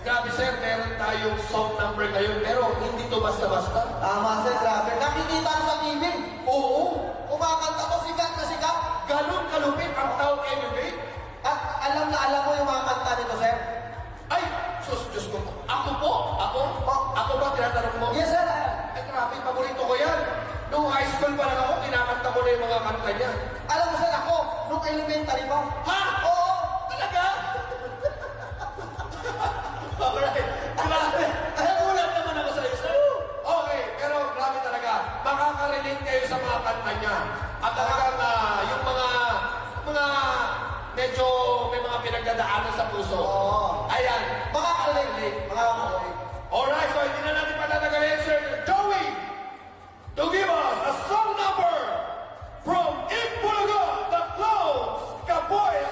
Grabe sir, meron tayong song number ngayon, pero hindi to basta-basta. Tama sir, grabe. Nakikita ko sa TV. Oo, Kumakanta ko sikat na sikat. ganun kalupit ang tao elevate. At alam na alam mo yung mga kanta nito, sir. Ay, sus, Diyos ko po. Ako po? Ako ba tinatanong mo? Yes, sir. Ay, grabe, paborito ko yan. Noong high school pa lang ako, kinakanta ko na yung mga kanta niya. Alam mo, sir, ako, nung elementary pa. Ha? Oo. Talaga? Alright. Grabe. Nagulat naman ako sa isa. Okay, pero grabe talaga. Makaka-relate kayo sa mga kanta niya. At talagang yung mga medyo may mga pinagdadaanan sa puso. Oo. Ayan. Makaka-relate. Makaka-relate. Alright, so hindi na natin patatagalin, Sir Joey, to give us a song number from Impulaga, the Clowns, Kaboys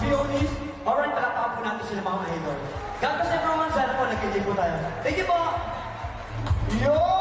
Fionis. Alright, palakpakan po natin sila mga idol. God bless everyone. Sana po nagkikip po tayo. Thank you po! Yo!